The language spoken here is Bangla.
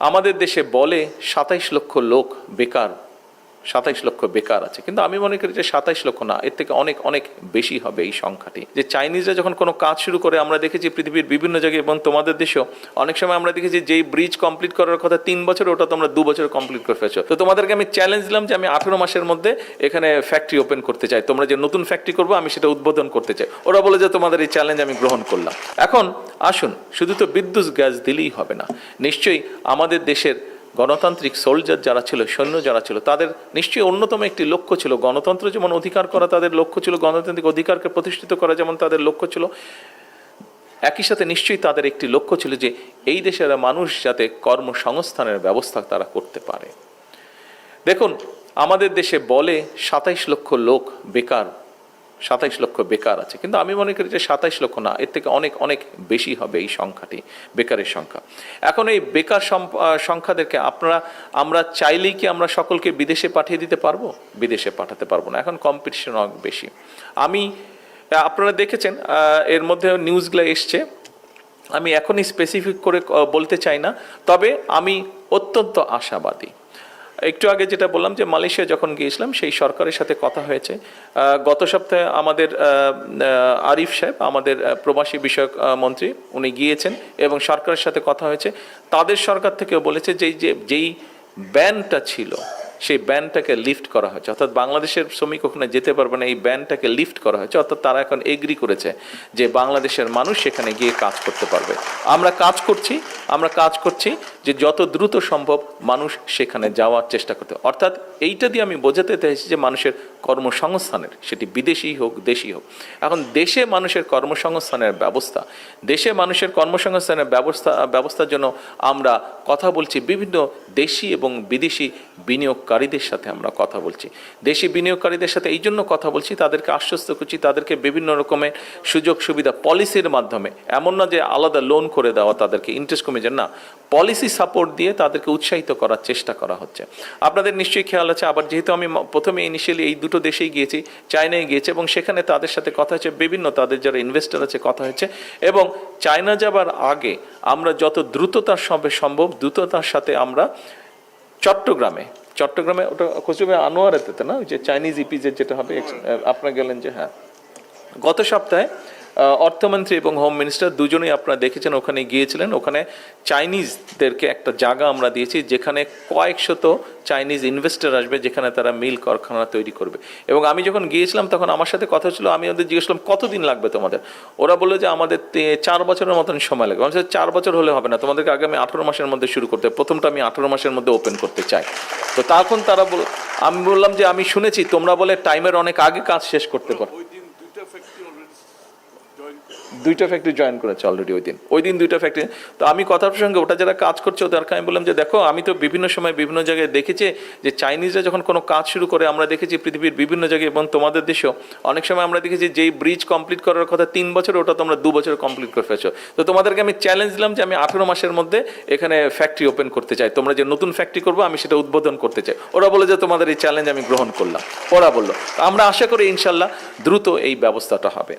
আমাদের দেশে বলে ২৭ লক্ষ লোক বেকার, ২৭ লক্ষ বেকার আছে, কিন্তু আমি মনে করি যে ২৭ লক্ষ না, এর থেকে অনেক অনেক বেশি হবে এই সংখ্যাটি। যে চাইনিজরা যখন কোনো কাজ শুরু করে, আমরা দেখেছি পৃথিবীর বিভিন্ন জায়গায় এবং তোমাদের দেশেও অনেক সময় আমরা দেখেছি যেই ব্রিজ কমপ্লিট করার কথা ৩ বছর, ওটা তোমরা ২ বছর কমপ্লিট করে ফেলেছো। তো তোমাদেরকে আমি চ্যালেঞ্জ দিলাম যে আমি ১৮ মাসের মধ্যে এখানে ফ্যাক্টরি ওপেন করতে চাই, তোমরা যে নতুন ফ্যাক্টরি করবো আমি সেটা উদ্বোধন করতে চাই। ওরা বলে যে তোমাদের এই চ্যালেঞ্জ আমি গ্রহণ করলাম। এখন আসুন, শুধু তো বিদ্যুৎ গ্যাস দিলেই হবে না, নিশ্চয়ই আমাদের দেশের গণতান্ত্রিক সোলজার যারা ছিল, সৈন্য যারা ছিল, তাদের নিশ্চয়ই অন্যতম একটি লক্ষ্য ছিল গণতন্ত্র যেমন অধিকার করা, তাদের লক্ষ্য ছিল গণতান্ত্রিক অধিকারকে প্রতিষ্ঠিত করা যেমন তাদের লক্ষ্য ছিল, একই সাথে নিশ্চয়ই তাদের একটি লক্ষ্য ছিল যে এই দেশের মানুষ যাতে কর্মসংস্থানের ব্যবস্থা তারা করতে পারে। দেখুন, আমাদের দেশে বলে ২৭ লক্ষ লোক বেকার, ২৭ লক্ষ বেকার আছে, কিন্তু আমি মনে করি যে ২৭ লক্ষ না, এর থেকে অনেক অনেক বেশি হবে এই সংখ্যাটি, বেকারের সংখ্যা। এখন এই বেকার সংখ্যাদেরকে আমরা চাইলেই কি আমরা সকলকে বিদেশে পাঠিয়ে দিতে পারবো? বিদেশে পাঠাতে পারবো না, এখন কম্পিটিশন অনেক বেশি। আপনারা দেখেছেন এর মধ্যে নিউজগুলো এসছে, আমি এখনই স্পেসিফিক করে বলতে চাই না, তবে আমি অত্যন্ত আশাবাদী। একটু আগে যেটা বললাম যে মালয়েশিয়া যখন গিয়েছিলাম, সেই সরকারের সাথে কথা হয়েছে। গত সপ্তাহে আমাদের আরিফ সাহেব, আমাদের প্রবাসী বিষয়ক মন্ত্রী, উনি গিয়েছেন এবং সরকারের সাথে কথা হয়েছে। তাদের সরকার থেকেও বলেছে যেই ব্যানটা ছিল সেই ব্যানটাকে লিফট করা হয়েছে, অর্থাৎ বাংলাদেশের শ্রমিক ওখানে যেতে পারবে না, এই ব্যানটাকে লিফট করা হয়েছে, অর্থাৎ তারা এখন এগ্রি করেছে যে বাংলাদেশের মানুষ সেখানে গিয়ে কাজ করতে পারবে। আমরা কাজ করছি যে যত দ্রুত সম্ভব মানুষ সেখানে যাওয়ার চেষ্টা করতে, অর্থাৎ এইটা দিয়ে আমি বোঝাতে চাইছি যে মানুষের কর্মসংস্থানের, সেটি বিদেশি হোক দেশি হোক, এখন দেশে মানুষের কর্মসংস্থানের ব্যবস্থা, দেশে মানুষের কর্মসংস্থানের ব্যবস্থার জন্য আমরা কথা বলছি বিভিন্ন দেশি এবং বিদেশি বিনিয়োগকারীদের সাথে। আমরা কথা বলছি দেশি বিনিয়োগকারীদের সাথে, এই জন্য কথা বলছি, তাদেরকে আশ্বস্ত করছি, তাদেরকে বিভিন্ন রকমের সুযোগ সুবিধা পলিসির মাধ্যমে, এমন না যে আলাদা লোন করে দেওয়া, তাদেরকে ইন্টারেস্ট কমে যায় না, পলিসি সাপোর্ট দিয়ে তাদেরকে উৎসাহিত করার চেষ্টা করা হচ্ছে। আপনাদের নিশ্চয়ই খেয়াল আছে, আবার যেহেতু আমি প্রথমে ইনিশিয়ালি এই দুটো দেশেই গিয়েছি, চায়নায় গিয়েছি, এবং সেখানে তাদের সাথে কথা হচ্ছে, বিভিন্ন তাদের যারা ইনভেস্টর আছে কথা হচ্ছে, এবং চায়না যাবার আগে আমরা যত দ্রুততার সম্ভব দ্রুততার সাথে আমরা চট্টগ্রামে ওটা কোচবিহার আনোয়ারাতে না, ওই যে চাইনিজ ইপিজেড যেটা হবে, আপনারা গেলেন যে, হ্যাঁ, গত সপ্তাহে অর্থমন্ত্রী এবং হোম মিনিস্টার দুজনেই আপনারা দেখেছেন ওখানে গিয়েছিলেন। ওখানে চাইনিজদেরকে একটা জায়গা আমরা দিয়েছি যেখানে কয়েকশত চাইনিজ ইনভেস্টর আসবে, যেখানে তারা মিল কারখানা তৈরি করবে। এবং আমি যখন গিয়েছিলাম তখন আমার সাথে কথা ছিল, আমি ওদের জিজ্ঞেস করলাম কতদিন লাগবে তোমাদের? ওরা বললো যে আমাদের 4 বছরের মতন সময় লাগবে। আমি 4 বছর হলে হবে না, তোমাদেরকে আগামী 18 মাসের মধ্যে শুরু করতে হবে, প্রথমটা আমি 18 মাসের মধ্যে ওপেন করতে চাই। তো তখন আমি বললাম যে আমি শুনেছি তোমরা বলে টাইমের অনেক আগে কাজ শেষ করতে পারো। 2টা ফ্যাক্টরি জয়েন করেছে অলরেডি ওই দিন 2টা ফ্যাক্টরি। তো আমি কথার প্রসঙ্গে ওটা যারা কাজ করছে ওদেরকে আমি বললাম যে দেখো, আমি তো বিভিন্ন সময় বিভিন্ন জায়গায় দেখেছি যে চাইনিজরা যখন কোনো কাজ শুরু করে, আমরা দেখেছি পৃথিবীর বিভিন্ন জায়গায় এবং তোমাদের দেশেও অনেক সময় আমরা দেখেছি যেই ব্রিজ কমপ্লিট করার কথা 3 বছর, ওটা তোমরা 2 বছর কমপ্লিট করে ফেলেছো। তো তোমাদেরকে আমি চ্যালেঞ্জ দিলাম যে আমি 18 মাসের মধ্যে এখানে ফ্যাক্টরি ওপেন করতে চাই, তোমরা যে নতুন ফ্যাক্টরি করবো আমি সেটা উদ্বোধন করতে চাই। ওরা বলে যে তোমাদের এই চ্যালেঞ্জ আমি গ্রহণ করলাম। ওরা বললো, আমরা আশা করি ইনশাল্লাহ দ্রুত এই ব্যবস্থাটা হবে।